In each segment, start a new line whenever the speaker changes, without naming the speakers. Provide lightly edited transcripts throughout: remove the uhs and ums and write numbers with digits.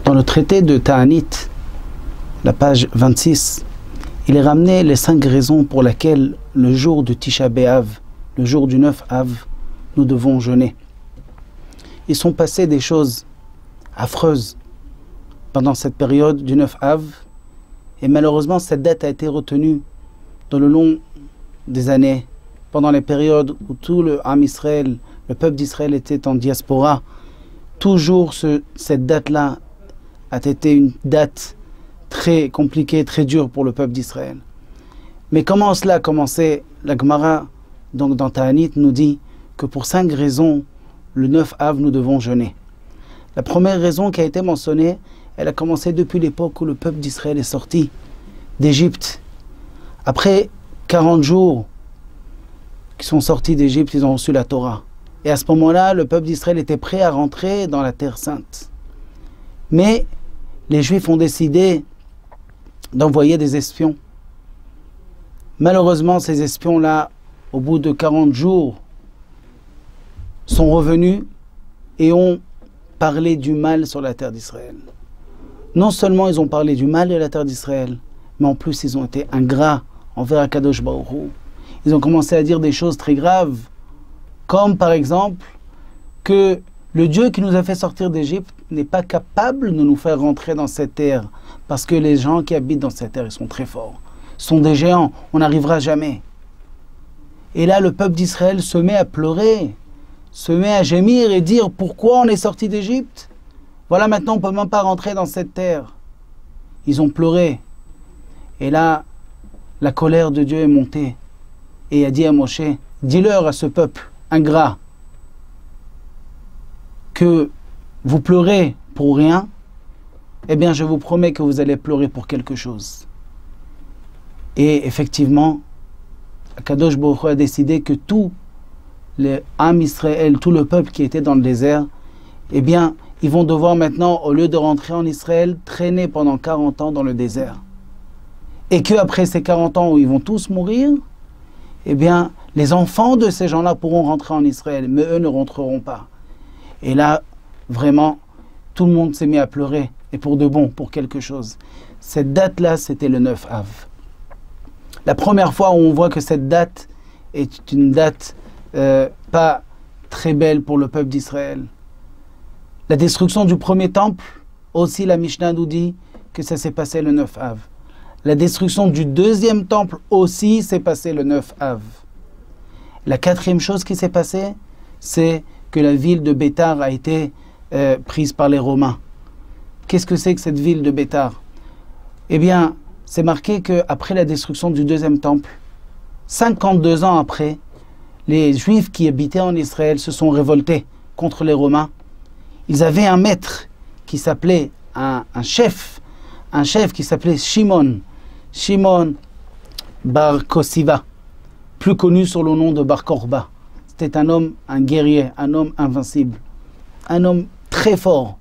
Dans le traité de Ta'anit, la page 26, il est ramené les 5 raisons pour lesquelles le jour du Tisha B'Av, le jour du 9 Av, nous devons jeûner. Ils sont passés des choses affreuses pendant cette période du 9 Av, et malheureusement cette date a été retenue dans le long des années, pendant les périodes où tout le Am Israël, le peuple d'Israël était en diaspora. Toujours cette date-là a été une date très compliquée, très dure pour le peuple d'Israël. Mais comment cela a commencé? La Gemara, donc dans Ta'anit, nous dit que pour 5 raisons, le 9 Av, nous devons jeûner. La première raison qui a été mentionnée, elle a commencé depuis l'époque où le peuple d'Israël est sorti d'Égypte. Après 40 jours qu'ils sont sortis d'Égypte, ils ont reçu la Torah. Et à ce moment-là, le peuple d'Israël était prêt à rentrer dans la Terre Sainte. Mais les Juifs ont décidé d'envoyer des espions. Malheureusement, ces espions-là, au bout de 40 jours, sont revenus et ont parlé du mal sur la terre d'Israël. Non seulement ils ont parlé du mal de la terre d'Israël, mais en plus ils ont été ingrats envers Akadosh Baruch Hu. Ils ont commencé à dire des choses très graves, comme par exemple que le Dieu qui nous a fait sortir d'Égypte n'est pas capable de nous faire rentrer dans cette terre, parce que les gens qui habitent dans cette terre, ils sont très forts. Ils sont des géants, on n'arrivera jamais. Et là, le peuple d'Israël se met à pleurer, se met à gémir et dire pourquoi on est sorti d'Égypte. Voilà, maintenant on ne peut même pas rentrer dans cette terre. Ils ont pleuré. Et là, la colère de Dieu est montée. Et il a dit à Moshe, dis-leur à ce peuple ingrat que vous pleurez pour rien, eh bien je vous promets que vous allez pleurer pour quelque chose. Et effectivement, Akadosh Baruch Hu a décidé que tout le Am Israël, tout le peuple qui était dans le désert, eh bien, ils vont devoir maintenant, au lieu de rentrer en Israël, traîner pendant 40 ans dans le désert. Et qu'après ces 40 ans où ils vont tous mourir, eh bien, les enfants de ces gens-là pourront rentrer en Israël, mais eux ne rentreront pas. Et là, vraiment, tout le monde s'est mis à pleurer, et pour de bon, pour quelque chose. Cette date-là, c'était le 9 Av. La première fois où on voit que cette date est une date pas très belle pour le peuple d'Israël. La destruction du premier temple, aussi la Mishnah nous dit que ça s'est passé le 9 Av. La destruction du deuxième temple aussi s'est passé le 9 Av. La 4e chose qui s'est passée, c'est que la ville de Bétar a été prise par les Romains. Qu'est-ce que c'est que cette ville de Bétar? Eh bien, c'est marqué qu'après la destruction du deuxième temple, 52 ans après, les Juifs qui habitaient en Israël se sont révoltés contre les Romains. Ils avaient un maître qui s'appelait, un chef qui s'appelait Shimon Bar Kosiva, plus connu sous le nom de Bar Korba. C'était un homme, un guerrier, un homme invincible, un homme très fort.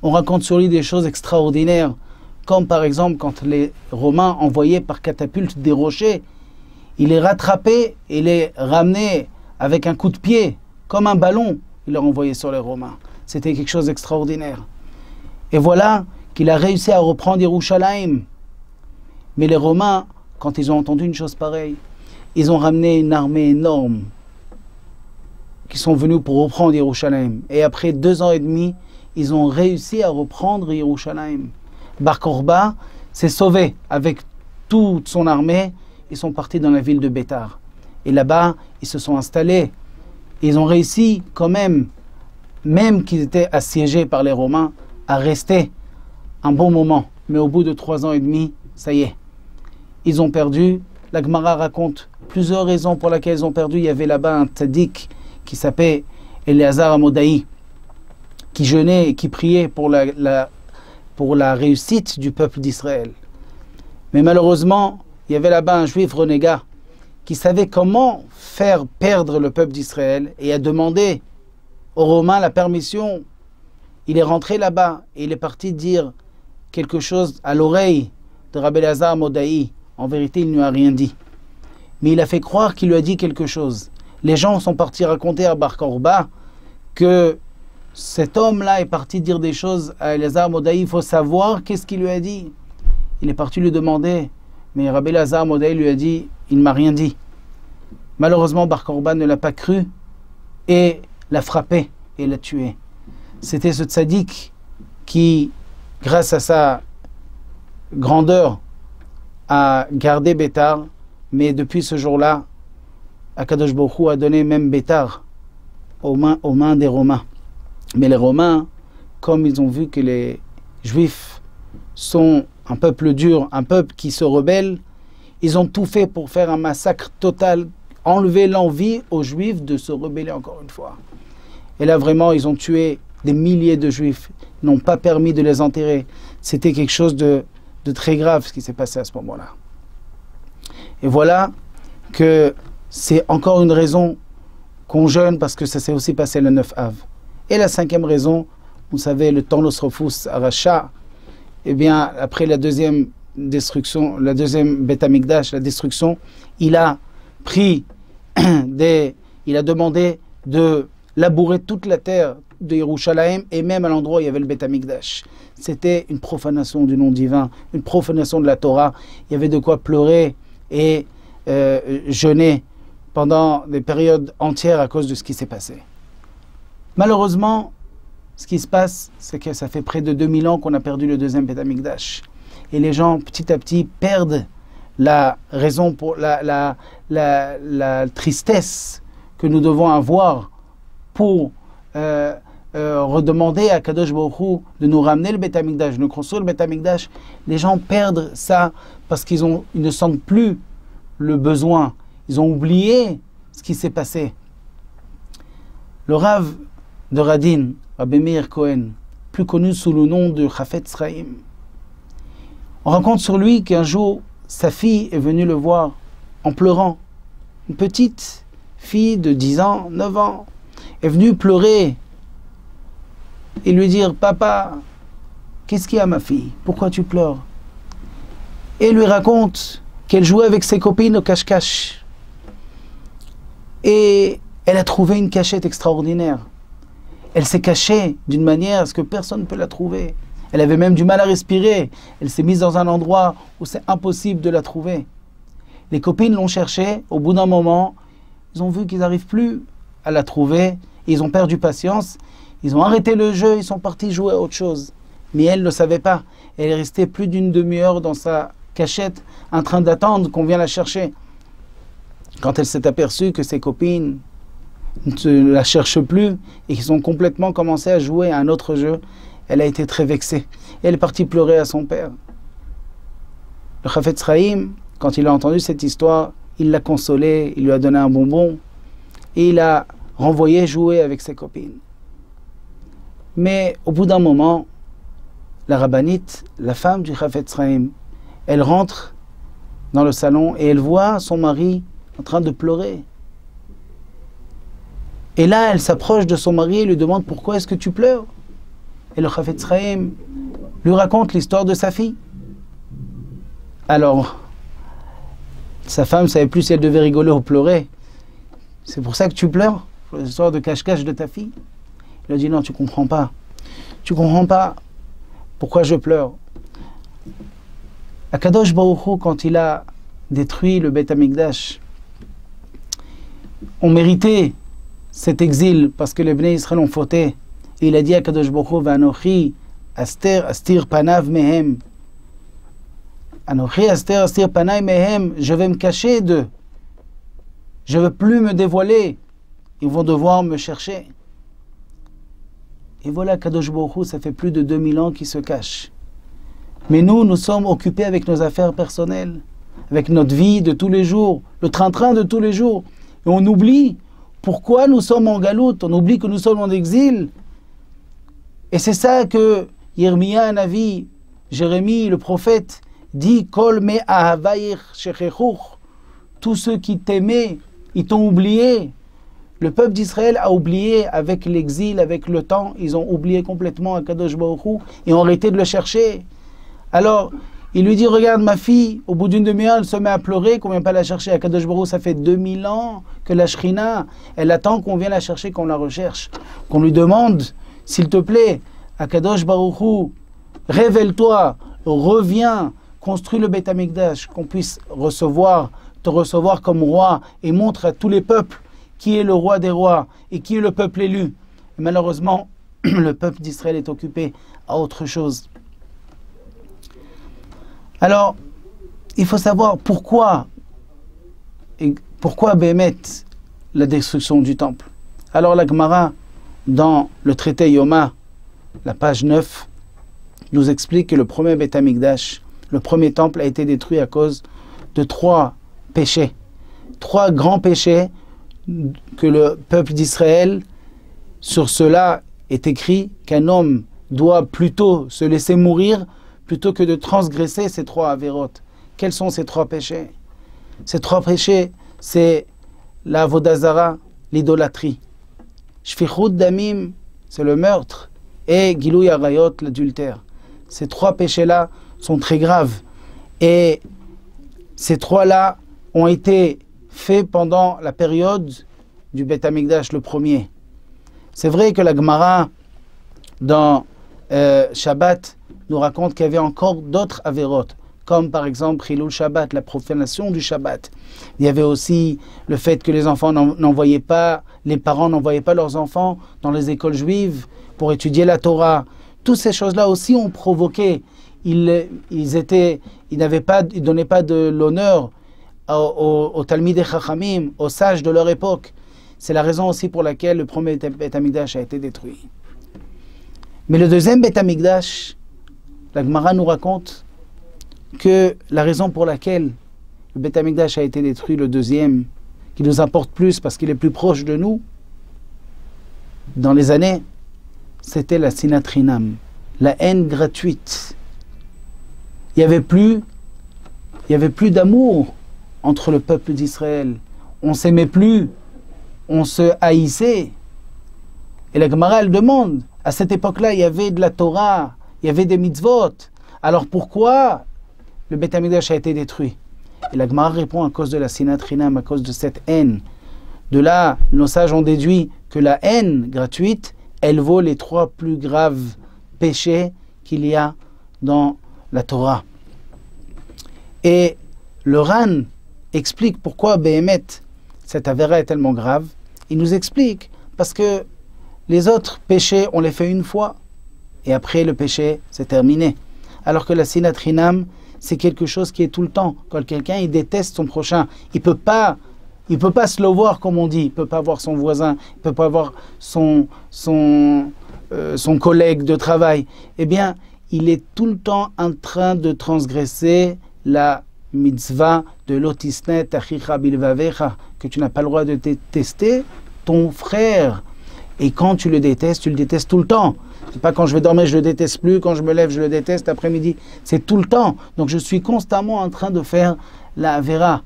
On raconte sur lui des choses extraordinaires, comme par exemple quand les Romains envoyaient par catapulte des rochers, il les rattrapait et les ramenait avec un coup de pied, comme un ballon, il les renvoyait sur les Romains. C'était quelque chose d'extraordinaire. Et voilà qu'il a réussi à reprendre Yerushalayim. Mais les Romains, quand ils ont entendu une chose pareille, ils ont ramené une armée énorme qui sont venus pour reprendre Yerushalayim. Et après 2 ans et demi, ils ont réussi à reprendre Yerushalayim. Bar Korba s'est sauvé avec toute son armée. Ils sont partis dans la ville de Bétar. Et là-bas, ils se sont installés. Ils ont réussi quand même qu'ils étaient assiégés par les Romains, à rester un bon moment. Mais au bout de 3 ans et demi, ça y est. Ils ont perdu. La Gemara raconte plusieurs raisons pour lesquelles ils ont perdu. Il y avait là-bas un tzaddik qui s'appelait Eleazar Amodaï, qui jeûnait et qui priait pour la réussite du peuple d'Israël. Mais malheureusement, il y avait là-bas un juif renégat qui savait comment faire perdre le peuple d'Israël et a demandé aux Romains la permission. Il est rentré là-bas et il est parti dire quelque chose à l'oreille de Rabbi Elazar Modaï. En vérité, il ne lui a rien dit. Mais il a fait croire qu'il lui a dit quelque chose. Les gens sont partis raconter à Bar Korba que cet homme-là est parti dire des choses à Elazar Modaï, il faut savoir qu'est-ce qu'il lui a dit. Il est parti lui demander, mais Rabbi Elazar Modaï lui a dit, il ne m'a rien dit. Malheureusement, Bar Korban ne l'a pas cru et l'a frappé et l'a tué. C'était ce tzaddik qui, grâce à sa grandeur, a gardé Bétar, mais depuis ce jour-là, Akadosh Baruch Hu a donné même Bétar aux mains des Romains. Mais les Romains, comme ils ont vu que les Juifs sont un peuple dur, un peuple qui se rebelle, ils ont tout fait pour faire un massacre total, enlever l'envie aux Juifs de se rebeller encore une fois. Et là, vraiment, ils ont tué des milliers de Juifs, n'ont pas permis de les enterrer. C'était quelque chose de très grave ce qui s'est passé à ce moment-là. Et voilà que c'est encore une raison qu'on jeûne, parce que ça s'est aussi passé le 9 Av. Et la cinquième raison, vous savez, le temps Nosrofus Aracha, eh bien, après la deuxième destruction, la deuxième Beth Amikdash, la destruction, il a pris il a demandé de labourer toute la terre de Yerushalayim et même à l'endroit où il y avait le Beth Amikdash. C'était une profanation du nom divin, une profanation de la Torah. Il y avait de quoi pleurer et jeûner pendant des périodes entières à cause de ce qui s'est passé. Malheureusement, ce qui se passe, c'est que ça fait près de 2000 ans qu'on a perdu le deuxième Beth Amikdash. Et les gens, petit à petit, perdent la raison pour la tristesse que nous devons avoir pour redemander à Kadosh Baruch Hu de nous ramener le Beth Amikdash, de nous construire le Beth Amikdash. Les gens perdent ça parce qu'ils ne sentent plus le besoin. Ils ont oublié ce qui s'est passé. Le Rav de Radin, Rabbi Meir Cohen, plus connu sous le nom de Chafetz Chaim, on raconte sur lui qu'un jour, sa fille est venue le voir en pleurant. Une petite fille de 10 ans, 9 ans, est venue pleurer et lui dire « Papa, qu'est-ce qu'il y a ma fille? Pourquoi tu pleures ?» Et lui raconte qu'elle jouait avec ses copines au cache-cache. Et elle a trouvé une cachette extraordinaire. Elle s'est cachée d'une manière à ce que personne ne peut la trouver. Elle avait même du mal à respirer. Elle s'est mise dans un endroit où c'est impossible de la trouver. Les copines l'ont cherchée. Au bout d'un moment, ils ont vu qu'ils n'arrivent plus à la trouver. Et ils ont perdu patience. Ils ont arrêté le jeu. Ils sont partis jouer à autre chose. Mais elle ne savait pas. Elle est restée plus d'une demi-heure dans sa cachette, en train d'attendre qu'on vienne la chercher. Quand elle s'est aperçue que ses copines ne la cherchent plus et qu'ils ont complètement commencé à jouer à un autre jeu, elle a été très vexée. Et elle est partie pleurer à son père. Le Chafetz Chaim, quand il a entendu cette histoire, il l'a consolé, il lui a donné un bonbon et il a renvoyé jouer avec ses copines. Mais au bout d'un moment, la rabbinite, la femme du Chafetz Chaim, elle rentre dans le salon et elle voit son mari en train de pleurer. Et là, elle s'approche de son mari et lui demande « Pourquoi est-ce que tu pleures ?» Et le Chafetz Chaim lui raconte l'histoire de sa fille. Alors, sa femme ne savait plus si elle devait rigoler ou pleurer. « C'est pour ça que tu pleures, pour l'histoire de cache-cache de ta fille ?» Il a dit « Non, tu ne comprends pas. Tu ne comprends pas pourquoi je pleure. » Akadosh Baruch Hu, quand il a détruit le Beth Amikdash, on méritait cet exil parce que les Bnei Israël ont fauté. Et il a dit à Kadosh Baruch Hu, Vanochi astir panav mehem. Anochi astir panav mehem. Je vais me cacher d'eux. Je ne veux plus me dévoiler. Ils vont devoir me chercher. Et voilà, Kadosh Baruch Hu, ça fait plus de 2000 ans qu'il se cache. Mais nous sommes occupés avec nos affaires personnelles, avec notre vie de tous les jours, le train-train de tous les jours. Et on oublie pourquoi nous sommes en galoute, on oublie que nous sommes en exil. Et c'est ça que Yirmiya Navi, Jérémie, le prophète, dit « Kol me ahavayich shechechuch » tous ceux qui t'aimaient, ils t'ont oublié. Le peuple d'Israël a oublié avec l'exil, avec le temps, ils ont oublié complètement Akadosh Baruch Hu et ont arrêté de le chercher. Alors, il lui dit, regarde ma fille, au bout d'une demi-heure, elle se met à pleurer, qu'on ne vient pas la chercher. Akadosh Baruch Hu, ça fait 2000 ans que la Shrina, elle attend qu'on vienne la chercher, qu'on la recherche. Qu'on lui demande s'il te plaît, Akadosh Baruch Hu, révèle-toi, reviens, construis le Beit HaMikdash, qu'on puisse te recevoir comme roi et montre à tous les peuples qui est le roi des rois et qui est le peuple élu. Et malheureusement, le peuple d'Israël est occupé à autre chose. Alors, il faut savoir pourquoi Béhémet, la destruction du temple. Alors la Gemara, dans le traité Yoma, la page 9, nous explique que le premier Beit HaMikdash, le premier temple, a été détruit à cause de 3 péchés. 3 grands péchés que le peuple d'Israël, sur cela est écrit qu'un homme doit plutôt se laisser mourir plutôt que de transgresser ces 3 avérotes. Quels sont ces 3 péchés? Ces 3 péchés, c'est la vodazara, l'idolâtrie. Shfichut damim, c'est le meurtre. Et Gilui Arayot, l'adultère. Ces 3 péchés-là sont très graves. Et ces 3-là ont été faits pendant la période du Beit HaMikdash, le premier. C'est vrai que la Gemara, dans Shabbat, nous raconte qu'il y avait encore d'autres avérotes, comme par exemple Chilul Shabbat, la profanation du Shabbat. Il y avait aussi le fait que les enfants n'envoyaient pas, les parents n'envoyaient pas leurs enfants dans les écoles juives pour étudier la Torah. Toutes ces choses-là aussi ont provoqué. Ils donnaient pas de l'honneur aux Talmidei Chachamim, aux sages de leur époque. C'est la raison aussi pour laquelle le premier Beit HaMikdash a été détruit. Mais le deuxième Beit HaMikdash, la Gemara nous raconte que la raison pour laquelle le Beit HaMikdash a été détruit, le deuxième, qui nous importe plus parce qu'il est plus proche de nous, dans les années, c'était la sinat chinam, la haine gratuite. Il n'y avait plus d'amour entre le peuple d'Israël. On ne s'aimait plus, on se haïssait. Et la Gemara, elle demande, à cette époque-là, il y avait de la Torah, il y avait des mitzvot. Alors pourquoi le Beit HaMikdash a été détruit? Et la Gemara répond à cause de la sinat chinam, à cause de cette haine. De là, nos sages ont déduit que la haine gratuite, elle vaut les 3 plus graves péchés qu'il y a dans la Torah. Et le Ran explique pourquoi Béhémet, cette avéra est tellement grave. Il nous explique parce que les autres péchés, on les fait une fois et après le péché, c'est terminé. Alors que la sinat chinam, c'est quelque chose qui est tout le temps. Quand quelqu'un il déteste son prochain, il peut pas se le voir comme on dit, il peut pas voir son voisin, il peut pas voir son collègue de travail. Eh bien, il est tout le temps en train de transgresser la mitzvah de lotisnet achicha bilvavecha, que tu n'as pas le droit de détester ton frère. Et quand tu le détestes tout le temps. C'est pas quand je vais dormir, je le déteste plus, quand je me lève, je le déteste, après-midi. C'est tout le temps. Donc je suis constamment en train de faire la avéra.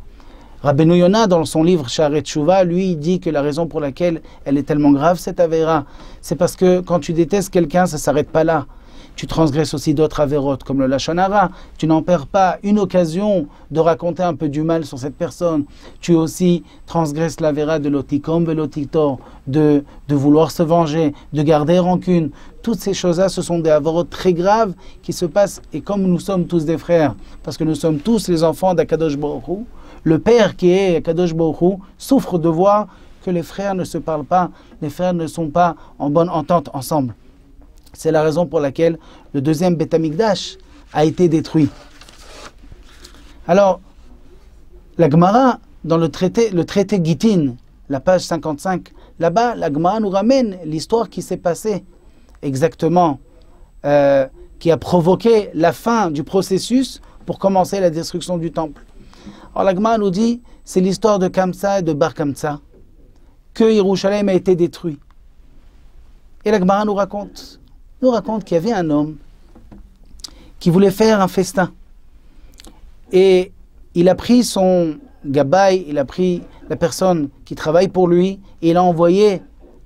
Rabbeinu Yonah, dans son livre Sha'arei Teshuva, lui, il dit que la raison pour laquelle elle est tellement grave, cette avéra, c'est parce que quand tu détestes quelqu'un, ça ne s'arrête pas là. Tu transgresses aussi d'autres avérotes, comme le Lashon Hara. Tu n'en perds pas une occasion de raconter un peu du mal sur cette personne. Tu aussi transgresses l'avéra de l'otikom et l'otitor, de vouloir se venger, de garder rancune. Toutes ces choses-là, ce sont des avérotes très graves qui se passent. Et comme nous sommes tous des frères, parce que nous sommes tous les enfants d'Akadosh Baruch Hu, le père qui est Akadosh Baruch Hu souffre de voir que les frères ne se parlent pas, les frères ne sont pas en bonne entente ensemble. C'est la raison pour laquelle le deuxième Beit HaMikdash a été détruit. Alors, la Gemara, dans le traité Gittin, la page 55, là-bas, la Gemara nous ramène l'histoire qui s'est passée exactement, qui a provoqué la fin du processus pour commencer la destruction du temple. Alors la Gemara nous dit, c'est l'histoire de Kamsa et de Bar Kamsa, que Yerushalayim a été détruit. Et la Gemara nous raconte qu'il y avait un homme qui voulait faire un festin. Et il a pris son gabay, il a pris la personne qui travaille pour lui, et il a envoyé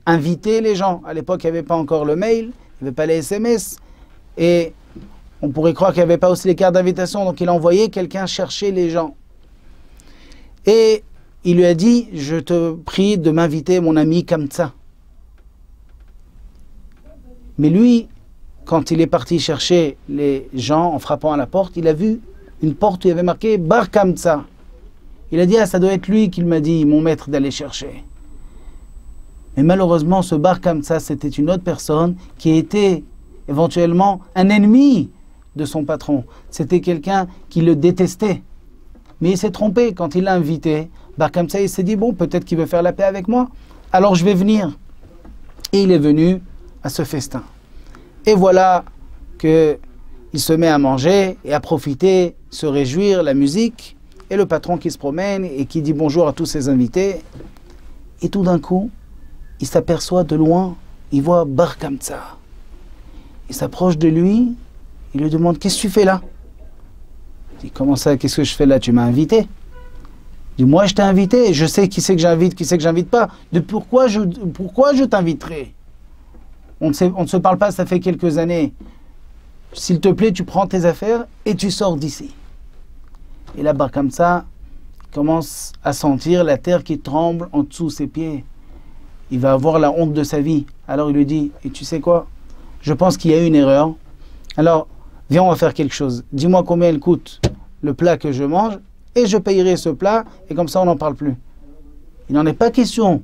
inviter les gens. À l'époque, il n'y avait pas encore le mail, il n'y avait pas les SMS, et on pourrait croire qu'il n'y avait pas aussi les cartes d'invitation, donc il a envoyé quelqu'un chercher les gens. Et il lui a dit, je te prie de m'inviter mon ami Kamsa. Mais lui, quand il est parti chercher les gens en frappant à la porte, il a vu une porte où il y avait marqué Bar Kamtsa. Il a dit, ah, ça doit être lui qui m'a dit, mon maître, d'aller chercher. Mais malheureusement, ce Bar Kamtsa, c'était une autre personne qui était éventuellement un ennemi de son patron. C'était quelqu'un qui le détestait. Mais il s'est trompé quand il l'a invité. Bar Kamtsa, il s'est dit, bon, peut-être qu'il veut faire la paix avec moi. Alors je vais venir. Et il est venu à ce festin. Et voilà qu'il se met à manger et à profiter, se réjouir, la musique. Et le patron qui se promène et qui dit bonjour à tous ses invités. Et tout d'un coup, il s'aperçoit de loin, il voit Bar Kamtsa. Il s'approche de lui, il lui demande, qu'est-ce que tu fais là? Il dit, comment ça, qu'est-ce que je fais là? Tu m'as invité? Il dit, moi je t'ai invité, je sais qui c'est que j'invite, qui c'est que j'invite pas. Pourquoi je t'inviterai? On ne se parle pas, ça fait quelques années. S'il te plaît, tu prends tes affaires et tu sors d'ici. Et là, Bar Kamtsa commence à sentir la terre qui tremble en dessous de ses pieds. Il va avoir la honte de sa vie. Alors il lui dit, et tu sais quoi? Je pense qu'il y a eu une erreur. Alors, viens, on va faire quelque chose. Dis-moi combien il coûte le plat que je mange et je payerai ce plat et comme ça, on n'en parle plus. Il n'en est pas question.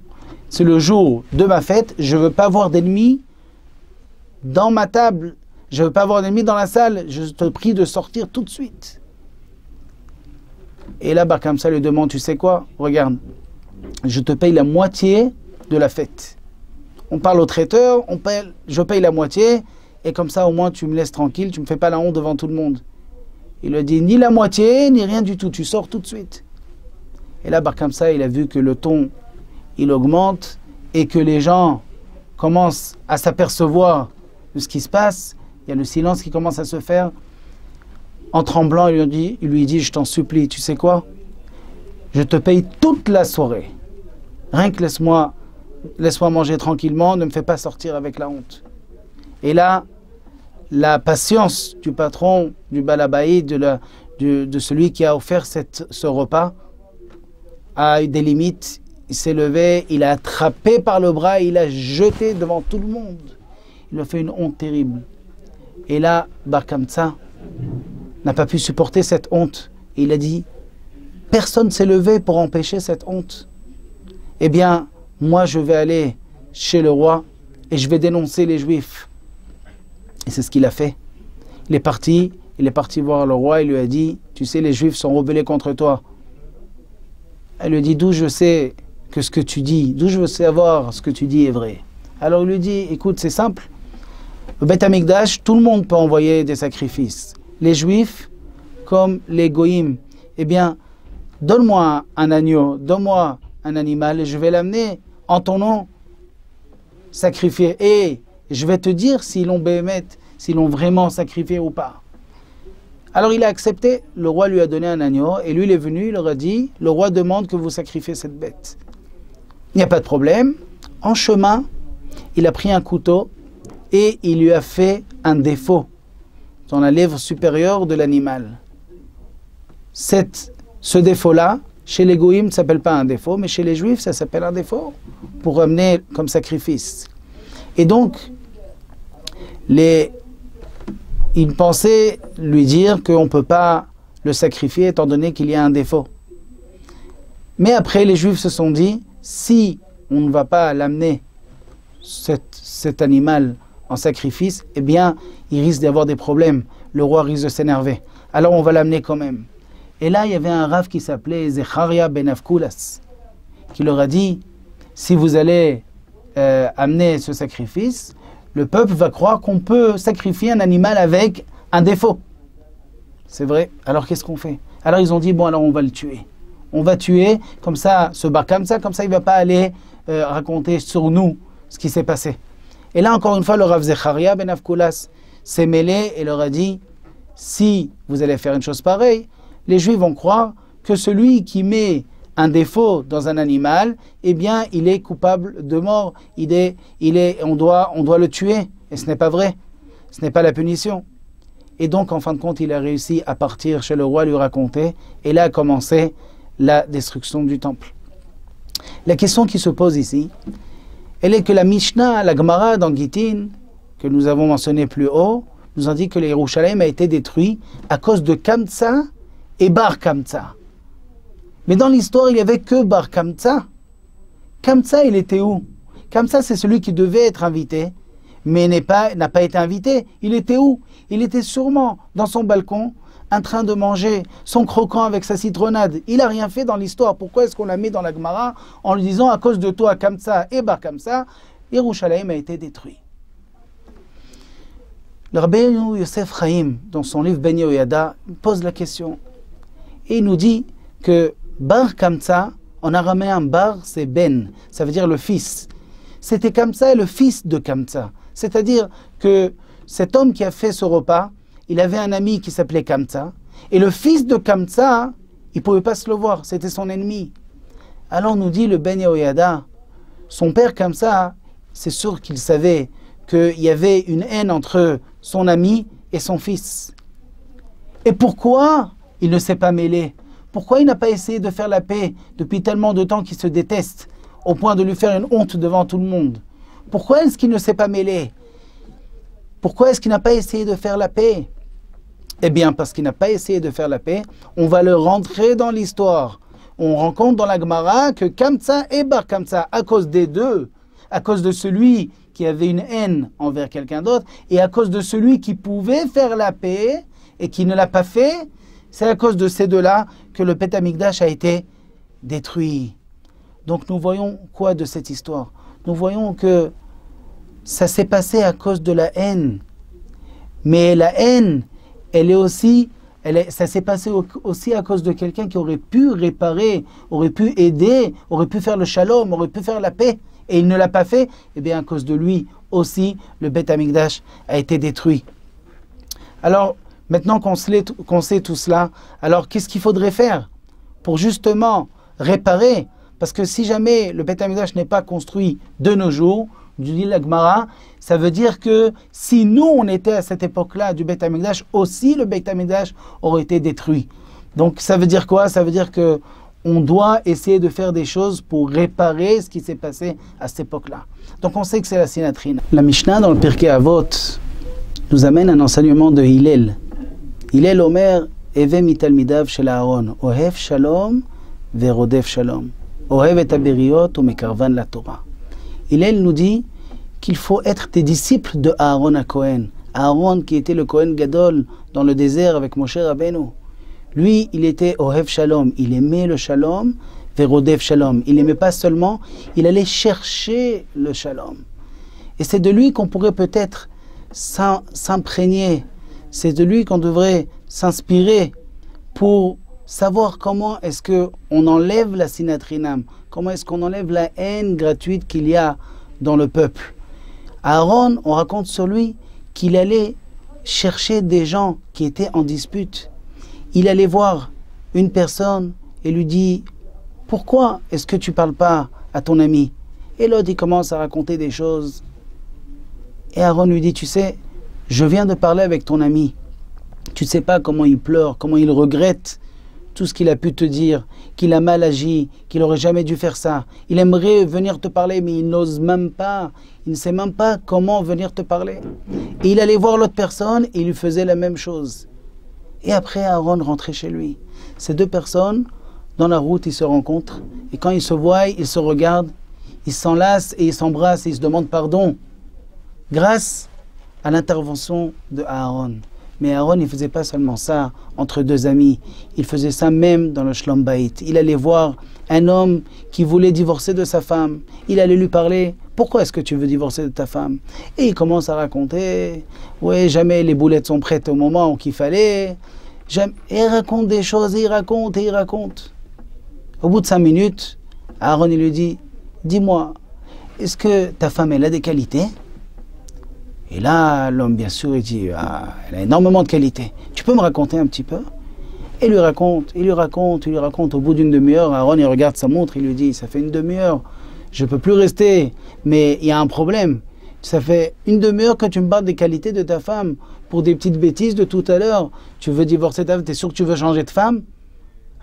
C'est le jour de ma fête. Je ne veux pas avoir d'ennemis dans ma table. Je ne veux pas avoir d'ennemis dans la salle. Je te prie de sortir tout de suite. Et là, Bar Kamtsa lui demande, tu sais quoi? Regarde, je te paye la moitié de la fête. On parle au traiteur, je paye la moitié, et comme ça, au moins, tu me laisses tranquille, tu ne me fais pas la honte devant tout le monde. Il lui dit, ni la moitié, ni rien du tout, tu sors tout de suite. Et là, Bar Kamtsa, il a vu que le ton, il augmente, et que les gens commencent à s'apercevoir de ce qui se passe. Il y a le silence qui commence à se faire. En tremblant, il lui dit, je t'en supplie, tu sais quoi? Je te paye toute la soirée. Rien que laisse-moi manger tranquillement, ne me fais pas sortir avec la honte. Et là, la patience du patron, du balabaï, de celui qui a offert ce repas, a eu des limites. Il s'est levé, il a attrapé par le bras, il a jeté devant tout le monde. Il a fait une honte terrible. Et là, Bar Kamtsa n'a pas pu supporter cette honte. Et il a dit, personne ne s'est levé pour empêcher cette honte. Eh bien, moi je vais aller chez le roi et je vais dénoncer les Juifs. Et c'est ce qu'il a fait. Il est parti voir le roi et lui a dit, tu sais, les Juifs sont rebellés contre toi. Elle lui dit, d'où je sais que ce que tu dis, d'où je veux savoir ce que tu dis est vrai. Alors il lui dit, écoute, c'est simple. Au Beth Amikdash, tout le monde peut envoyer des sacrifices. Les Juifs comme les Goïm. Eh bien, donne-moi un agneau, donne-moi un animal et je vais l'amener en ton nom sacrifié. Et je vais te dire s'ils l'ont vraiment sacrifié ou pas. Alors il a accepté, le roi lui a donné un agneau et lui il est venu, il leur a dit, le roi demande que vous sacrifiez cette bête. Il n'y a pas de problème. En chemin, il a pris un couteau et il lui a fait un défaut dans la lèvre supérieure de l'animal. Ce défaut-là, chez les Goïms, ça ne s'appelle pas un défaut, mais chez les Juifs, ça s'appelle un défaut pour amener comme sacrifice. Et donc, ils pensaient lui dire qu'on ne peut pas le sacrifier étant donné qu'il y a un défaut. Mais après, les Juifs se sont dit, si on ne va pas l'amener, cet animal, en sacrifice, eh bien, il risque d'avoir des problèmes. Le roi risque de s'énerver. Alors, on va l'amener quand même. Et là, il y avait un rav qui s'appelait Zecharia ben Avkulas, qui leur a dit, si vous allez amener ce sacrifice, le peuple va croire qu'on peut sacrifier un animal avec un défaut. C'est vrai. Alors, qu'est-ce qu'on fait? Alors, ils ont dit, bon, alors on va le tuer. On va tuer, comme ça, ce Bar Kamtsa, comme ça, il ne va pas aller raconter sur nous ce qui s'est passé. Et là, encore une fois, le Rav Zecharia ben Avkulas s'est mêlé et leur a dit, si vous allez faire une chose pareille, les Juifs vont croire que celui qui met un défaut dans un animal, eh bien, il est coupable de mort. On doit le tuer. Et ce n'est pas vrai. Ce n'est pas la punition. Et donc, en fin de compte, il a réussi à partir chez le roi, lui raconter. Et là a commencé la destruction du temple. La question qui se pose ici, elle est que la Mishnah, la Gemara dans Gittin, que nous avons mentionné plus haut, nous ont dit que l'Yerushalayim a été détruit à cause de Kamtsa et Bar Kamtsa. Mais dans l'histoire, il n'y avait que Bar Kamtsa. Kamtsa, il était où? Kamtsa, c'est celui qui devait être invité, mais n'a pas été invité. Il était où? Il était sûrement dans son balcon, en train de manger son croquant avec sa citronnade. Il n'a rien fait dans l'histoire. Pourquoi est-ce qu'on l'a mis dans la Gemara en lui disant à cause de toi, Kamtsa et Bar Kamtsa, Yerushalayim a été détruit. Le Rabbeinu Yosef Chaim, dans son livre Ben Yehoyada, pose la question. Et il nous dit que Bar Kamtsa, en araméen Bar, c'est Ben, ça veut dire le fils. C'était Kamtsa, le fils de Kamtsa. C'est-à-dire que cet homme qui a fait ce repas, il avait un ami qui s'appelait Kamtsa, et le fils de Kamtsa, il ne pouvait pas se le voir, c'était son ennemi. Alors nous dit le Ben Yehoyada, son père Kamtsa, c'est sûr qu'il savait qu'il y avait une haine entre son ami et son fils. Et pourquoi il ne s'est pas mêlé? Pourquoi il n'a pas essayé de faire la paix depuis tellement de temps qu'il se déteste, au point de lui faire une honte devant tout le monde? Pourquoi est-ce qu'il ne s'est pas mêlé? Pourquoi est-ce qu'il n'a pas essayé de faire la paix? Eh bien, parce qu'il n'a pas essayé de faire la paix, on va le rentrer dans l'histoire. On rencontre dans la Gemara que Kamtsa et Bar Kamtsa, à cause des deux, à cause de celui qui avait une haine envers quelqu'un d'autre, et à cause de celui qui pouvait faire la paix et qui ne l'a pas fait, c'est à cause de ces deux-là que le Beth Amikdash a été détruit. Donc nous voyons quoi de cette histoire? Nous voyons que ça s'est passé à cause de la haine. Mais la haine, ça s'est passé aussi à cause de quelqu'un qui aurait pu réparer, aurait pu aider, aurait pu faire le shalom, aurait pu faire la paix. Et il ne l'a pas fait, et bien à cause de lui aussi, le Beth Amikdash a été détruit. Alors, maintenant qu'on sait tout cela, alors qu'est-ce qu'il faudrait faire pour justement réparer? Parce que si jamais le Beth Amikdash n'est pas construit de nos jours, dit la Gemara, ça veut dire que si nous on était à cette époque-là du Beth Amikdash, aussi le Beth Amikdash aurait été détruit. Donc ça veut dire quoi? Ça veut dire que on doit essayer de faire des choses pour réparer ce qui s'est passé à cette époque-là. Donc on sait que c'est la Sinatrine. La Mishnah dans le Pirkei Avot nous amène un enseignement de Hillel. Hillel Omer, Eve mitalmidav shel Aaron, Ohev shalom verodef shalom, Ohev et aberiot umekarvan la Torah. Hillel nous dit qu'il faut être des disciples de Aaron à Cohen. Aaron qui était le Cohen Gadol dans le désert avec Moshe Rabbeinu. Lui, il était Ohev Shalom, il aimait le Shalom, Verodef Shalom. Il n'aimait pas seulement, il allait chercher le Shalom. Et c'est de lui qu'on pourrait peut-être s'imprégner, c'est de lui qu'on devrait s'inspirer pour savoir comment est-ce qu'on enlève la sinatrinam, comment est-ce qu'on enlève la haine gratuite qu'il y a dans le peuple. Aaron, on raconte sur lui qu'il allait chercher des gens qui étaient en dispute. Il allait voir une personne et lui dit « Pourquoi est-ce que tu ne parles pas à ton ami ?» Et l'autre, il commence à raconter des choses. Et Aaron lui dit « Tu sais, je viens de parler avec ton ami. Tu ne sais pas comment il pleure, comment il regrette tout ce qu'il a pu te dire, qu'il a mal agi, qu'il n'aurait jamais dû faire ça. Il aimerait venir te parler, mais il n'ose même pas. Il ne sait même pas comment venir te parler. » Et il allait voir l'autre personne et il lui faisait la même chose. Et après, Aaron rentrait chez lui. Ces deux personnes, dans la route, ils se rencontrent. Et quand ils se voient, ils se regardent, ils s'enlacent et ils s'embrassent et ils se demandent pardon. Grâce à l'intervention de Aaron. Mais Aaron, il ne faisait pas seulement ça entre deux amis. Il faisait ça même dans le Shlom Bayit. Il allait voir un homme qui voulait divorcer de sa femme. Il allait lui parler. Pourquoi est-ce que tu veux divorcer de ta femme? Et il commence à raconter. Oui, jamais les boulettes sont prêtes au moment qu'il fallait. Et il raconte des choses, et il raconte. Au bout de 5 minutes, Aaron il lui dit, dis-moi, est-ce que ta femme, elle a des qualités? Et là, l'homme, bien sûr, il dit, ah, elle a énormément de qualités. Tu peux me raconter un petit peu? Et il lui raconte. Au bout d'une demi-heure, Aaron, il regarde sa montre, il lui dit, ça fait une demi-heure, je ne peux plus rester, mais il y a un problème. Ça fait une demi-heure que tu me parles des qualités de ta femme pour des petites bêtises de tout à l'heure. Tu veux divorcer ta femme, t'es sûr que tu veux changer de femme?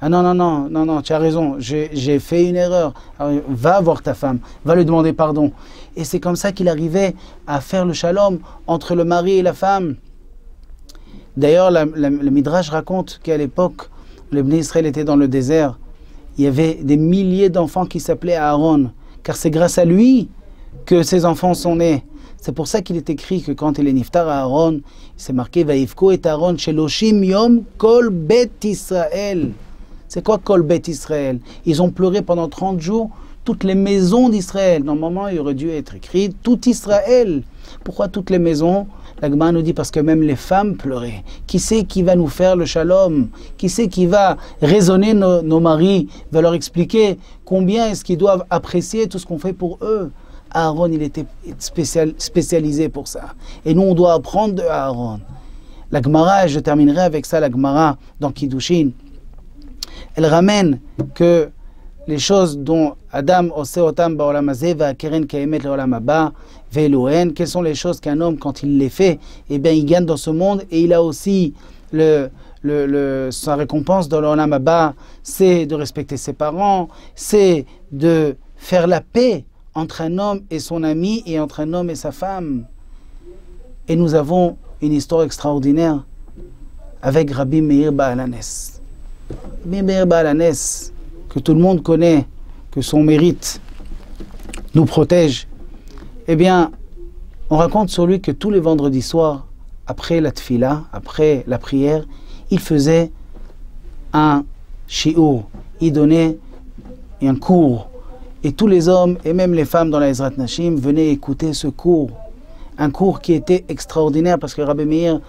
Ah non, non, non, non, non, tu as raison, j'ai fait une erreur. Alors, va voir ta femme, va lui demander pardon. Et c'est comme ça qu'il arrivait à faire le shalom entre le mari et la femme. D'ailleurs, le Midrash raconte qu'à l'époque, le Bnei Israël était dans le désert. Il y avait des milliers d'enfants qui s'appelaient Aaron, car c'est grâce à lui que ces enfants sont nés. C'est pour ça qu'il est écrit que quand il est niftar à Aaron, c'est marqué Vaïfko et Aaron sheloshim yom kol bet Israël. C'est quoi kol bet Israël? Ils ont pleuré pendant 30 jours toutes les maisons d'Israël. Normalement, il aurait dû être écrit tout Israël. Pourquoi toutes les maisons? La Gemara nous dit parce que même les femmes pleuraient. Qui c'est qui va nous faire le shalom? Qui c'est qui va raisonner nos maris, va leur expliquer combien est-ce qu'ils doivent apprécier tout ce qu'on fait pour eux? Aaron, il était spécialisé pour ça. Et nous, on doit apprendre de Aaron. La Gemara, et je terminerai avec ça, la Gemara dans Kiddushin, elle ramène que les choses dont Adam oseotam ba'olam hazeh va'akeren ka'emet le'olam haba ve'elohen, quelles sont les choses qu'un homme, quand il les fait, eh bien, il gagne dans ce monde et il a aussi sa récompense dans l'olam haba, c'est de respecter ses parents, c'est de faire la paix entre un homme et son ami et entre un homme et sa femme. Et nous avons une histoire extraordinaire avec Rabbi Meir Baal HaNes. Rabbi Meir Baal HaNes, que tout le monde connaît, que son mérite nous protège. Eh bien, on raconte sur lui que tous les vendredis soirs, après la tfila, après la prière, il faisait un shiur, il donnait un cours. Et tous les hommes, et même les femmes dans la Ezrat Nashim, venaient écouter ce cours. Un cours qui était extraordinaire, parce que Rabbi Meir,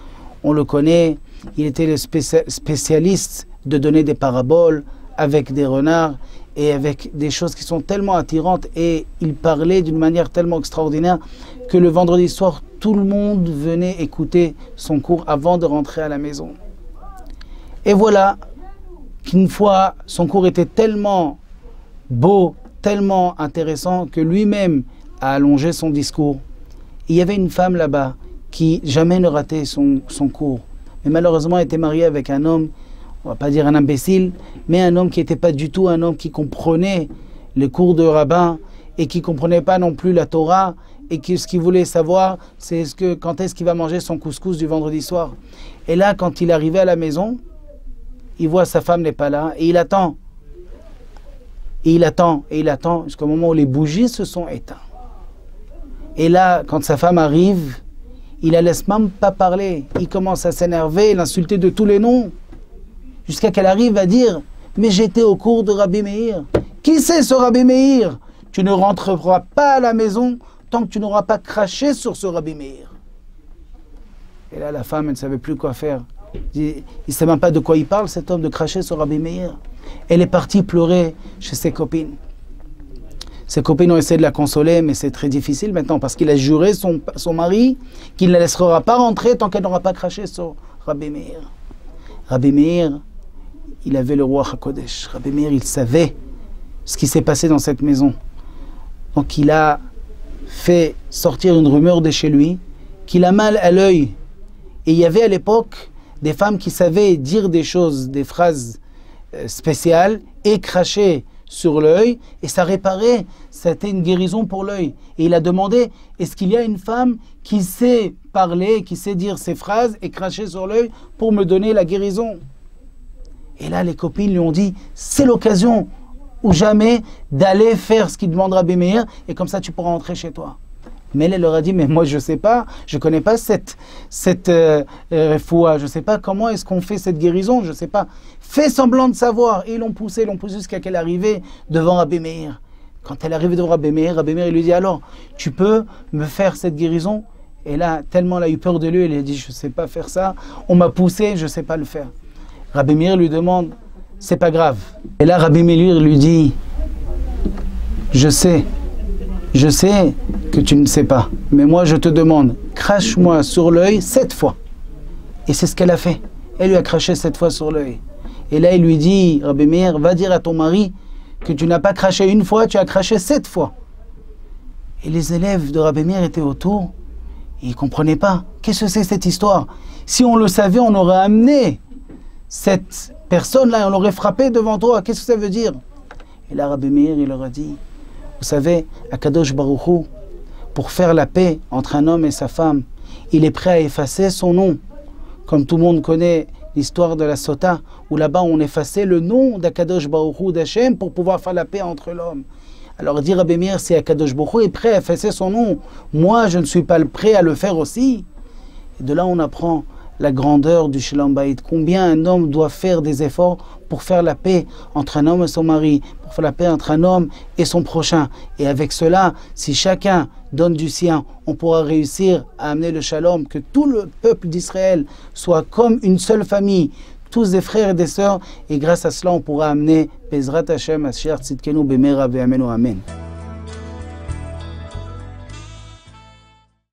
on le connaît, il était le spécialiste de donner des paraboles avec des renards et avec des choses qui sont tellement attirantes. Et il parlait d'une manière tellement extraordinaire que le vendredi soir, tout le monde venait écouter son cours avant de rentrer à la maison. Et voilà qu'une fois, son cours était tellement beau, tellement intéressant que lui-même a allongé son discours. Il y avait une femme là-bas qui jamais ne ratait son cours. Mais malheureusement, elle était mariée avec un homme, on ne va pas dire un imbécile, mais un homme qui n'était pas du tout un homme qui comprenait les cours de rabbin et qui ne comprenait pas non plus la Torah et ce qu'il voulait savoir, c'est quand est-ce qu'il va manger son couscous du vendredi soir. Et là, quand il est arrivé à la maison, il voit sa femme n'est pas là et il attend. Et il attend, et il attend, jusqu'au moment où les bougies se sont éteintes. Et là, quand sa femme arrive, il la laisse même pas parler. Il commence à s'énerver, l'insulter de tous les noms, jusqu'à qu'elle arrive à dire « Mais j'étais au cours de Rabbi Meir. Qui c'est ce Rabbi Meir? Tu ne rentreras pas à la maison tant que tu n'auras pas craché sur ce Rabbi Meir. » Et là, la femme, elle ne savait plus quoi faire. Il ne sait même pas de quoi il parle, cet homme, de cracher sur Rabbi Meir. Elle est partie pleurer chez ses copines. Ses copines ont essayé de la consoler, mais c'est très difficile maintenant parce qu'il a juré son mari qu'il ne la laissera pas rentrer tant qu'elle n'aura pas craché sur Rabbi Meir. Rabbi Meir, il avait le roi HaKodesh. Rabbi Meir, il savait ce qui s'est passé dans cette maison. Donc il a fait sortir une rumeur de chez lui qu'il a mal à l'œil. Et il y avait à l'époque des femmes qui savaient dire des choses, des phrases spéciales et cracher sur l'œil et ça réparait, c'était une guérison pour l'œil. Et il a demandé, est-ce qu'il y a une femme qui sait parler, qui sait dire ces phrases et cracher sur l'œil pour me donner la guérison? Et là les copines lui ont dit, c'est l'occasion ou jamais d'aller faire ce qu'il demande Rabbi Meir et comme ça tu pourras rentrer chez toi. Mais elle leur a dit, mais moi je ne sais pas, je ne connais pas cette refoua, je ne sais pas comment est-ce qu'on fait cette guérison, je ne sais pas. Fais semblant de savoir. Et ils l'ont poussé jusqu'à qu'elle arrivait devant Rabbi Meir. Quand elle arrive devant Rabbi Meir il lui dit, alors, tu peux me faire cette guérison? Et là, tellement elle a eu peur de lui, elle a dit, je ne sais pas faire ça, on m'a poussé, je ne sais pas le faire. Rabbi Meir lui demande, c'est pas grave. Et là, Rabbi Meir lui dit, je sais que tu ne sais pas, mais moi je te demande, crache-moi sur l'œil 7 fois. Et c'est ce qu'elle a fait. Elle lui a craché 7 fois sur l'œil. Et là il lui dit, Rabbi Meir, va dire à ton mari que tu n'as pas craché une fois, tu as craché 7 fois. Et les élèves de Rabbi Meir étaient autour, et ils ne comprenaient pas. Qu'est-ce que c'est cette histoire? Si on le savait, on aurait amené cette personne-là, on l'aurait frappé devant toi. Qu'est-ce que ça veut dire? Et là, Rabbi Meir, il leur a dit, vous savez, Akadosh Baruch Hu, pour faire la paix entre un homme et sa femme, il est prêt à effacer son nom. Comme tout le monde connaît l'histoire de la Sota, où là-bas on effaçait le nom d'Akadosh Baruch Hu, d'Hachem, pour pouvoir faire la paix entre l'homme. Alors dit Rabbi Meir, si Akadosh Baruch Hu est prêt à effacer son nom, moi je ne suis pas prêt à le faire aussi. Et de là on apprend la grandeur du Shalom Bayit. Combien un homme doit faire des efforts pour faire la paix entre un homme et son mari, pour faire la paix entre un homme et son prochain. Et avec cela, si chacun donne du sien, on pourra réussir à amener le Shalom, que tout le peuple d'Israël soit comme une seule famille, tous des frères et des sœurs, et grâce à cela, on pourra amener Bezrat Hashem, Asher Tzidkenu B'Meira V'Amenu Amen.